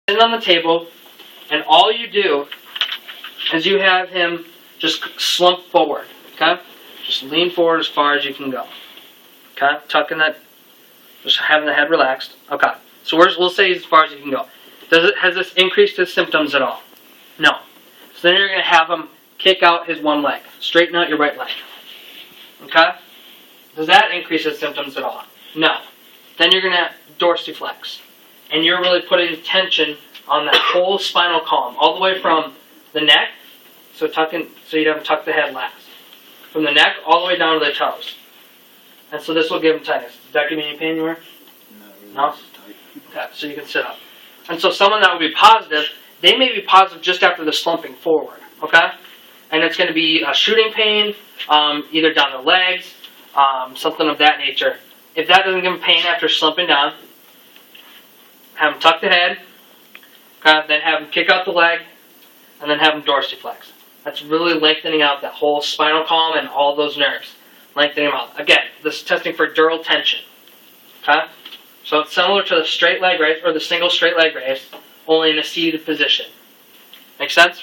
sitting on the table, and all you do is you have him just slump forward, okay? Just lean forward as far as you can go, okay? Tucking that, just having the head relaxed, okay? So we'll say as far as you can go. Has this increased his symptoms at all? No. So then you're going to have him kick out his one leg. Straighten out your right leg, okay? Does that increase his symptoms at all? No. Then you're going to dorsiflex. And you're really putting tension on that whole spinal column, all the way from the neck, so you'd have him tuck the head last. From the neck all the way down to the toes. And so this will give him tightness. Does that give you any pain anywhere? No? Okay, so you can sit up. And so someone that would be positive, they may be positive just after the slumping forward, okay? And it's going to be a shooting pain, either down the legs, something of that nature. If that doesn't give him pain after slumping down, have him tuck the head, okay, then have him kick out the leg, and then have him dorsiflex. That's really lengthening out that whole spinal column and all those nerves. Lengthening them out. Again, this is testing for dural tension. Okay? So it's similar to the straight leg raise, or the single straight leg raise, only in a seated position. Make sense?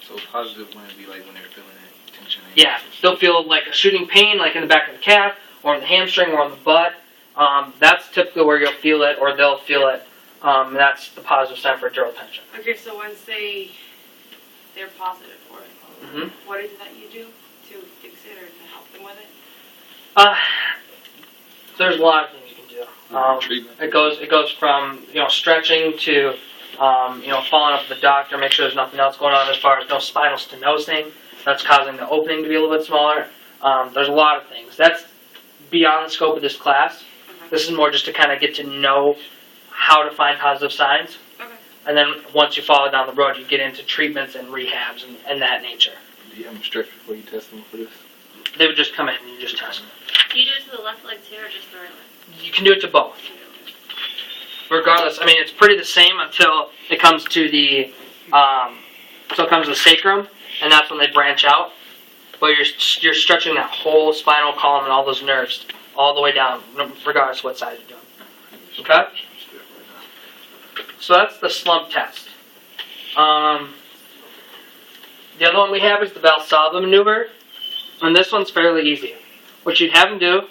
So positive wouldn't be like when they're feeling that tension? Yeah. They'll feel like a shooting pain, like in the back of the calf, or in the hamstring, or on the butt. That's typically where you'll feel it, or they'll feel it. That's the positive sign for dural tension. Okay, so once they're positive for it, what is it that you do to fix it or to help them with it? There's a lot of things you can do. It goes from stretching to following up with the doctor, make sure there's nothing else going on as far as no spinal stenosing that's causing the opening to be a little bit smaller. There's a lot of things. That's beyond the scope of this class. This is more just to kind of get to know how to find positive signs. Okay. And then once you follow down the road, you get into treatments and rehabs and that nature. Do you have them stretch before you test them for this? They would just come in and you just test them. Do you do it to the left leg too, or just the right leg? You can do it to both. Regardless, I mean, it's pretty the same until it comes to the sacrum, and that's when they branch out. But you're stretching that whole spinal column and all those nerves all the way down, regardless of what side you're doing. Okay? So that's the slump test. The other one we have is the Valsalva maneuver, and this one's fairly easy. What you'd have him do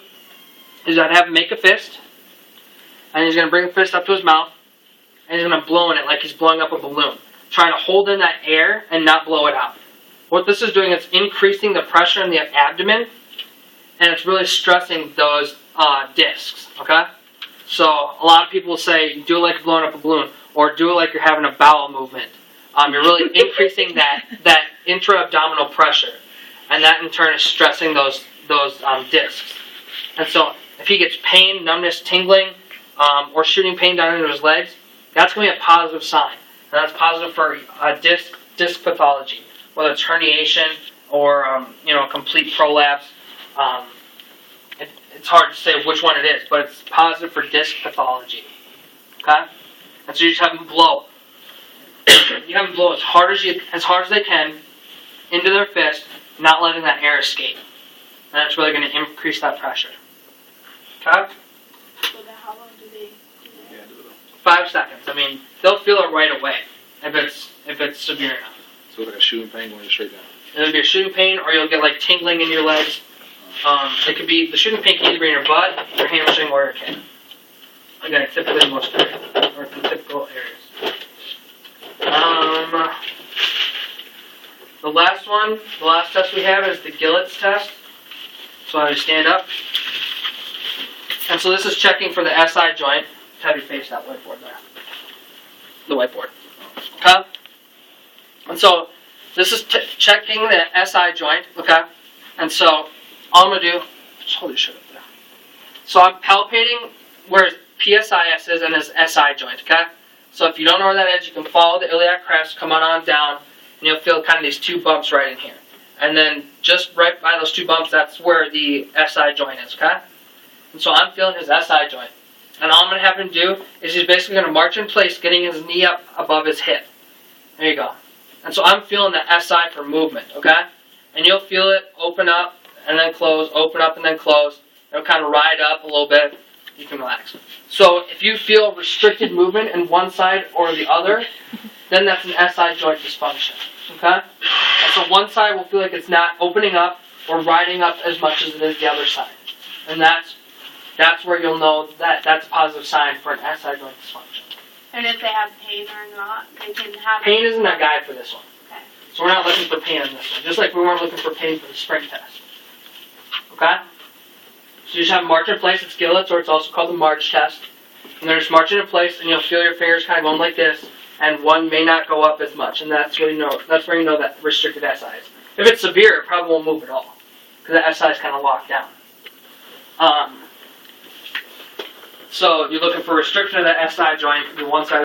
is I'd have him make a fist, and he's going to bring the fist up to his mouth, and he's going to blow in it like he's blowing up a balloon, trying to hold in that air and not blow it out. What this is doing is increasing the pressure in the abdomen, and it's really stressing those discs, okay? So a lot of people will say, do it like you're blowing up a balloon, or do it like you're having a bowel movement. You're really increasing that intra-abdominal pressure, and that in turn is stressing those discs. And so if he gets pain, numbness, tingling, or shooting pain down into his legs, that's going to be a positive sign. And that's positive for disc pathology, whether it's herniation or complete prolapse. It's hard to say which one it is, but it's positive for disc pathology. Okay? And so you just have them blow. You have them blow as hard as they can into their fist, not letting that air escape. And that's really going to increase that pressure. Okay? So then how long do they do that? Yeah, do it. 5 seconds. I mean, they'll feel it right away if it's severe enough. So like a shooting pain going straight down? It'll be a shooting pain, or you'll get like tingling in your legs. It could be, the shooting pain can either be in your butt, your hamstring, or your calf. Again, typically the most areas, or the typical areas. The last test we have is the Gillet's test. So I stand up. And so this is checking for the SI joint. Have you face that whiteboard there. The whiteboard. Okay? And so this is checking the SI joint, okay? And so all I'm going to do, just hold your shirt up there. So I'm palpating where his PSIS is and his SI joint, okay? So if you don't know where that is, you can follow the iliac crest, come on down, and you'll feel kind of these 2 bumps right in here. And then just right by those 2 bumps, that's where the SI joint is, okay? And so I'm feeling his SI joint. And all I'm going to have him do is he's basically going to march in place, getting his knee up above his hip. There you go. And so I'm feeling the SI for movement, okay? And you'll feel it open up and then close, open up and then close. It'll kind of ride up a little bit, you can relax. So if you feel restricted movement in one side or the other, then that's an SI joint dysfunction. Okay? And so one side will feel like it's not opening up or riding up as much as it is the other side. And that's where you'll know that that's a positive sign for an SI joint dysfunction. And if they have pain or not, they can have. Pain isn't a guide for this one. Okay. So we're not looking for pain on this one, just like we weren't looking for pain for the spring test. Okay? So you just have march in place at skillets, or it's also called the march test. And they're just marching in place, and you'll feel your fingers kind of going like this, and one may not go up as much, and that's where you know that restricted SI is. If it's severe, it probably won't move at all, because the SI is kind of locked down. So you're looking for restriction of that SI joint, the one side.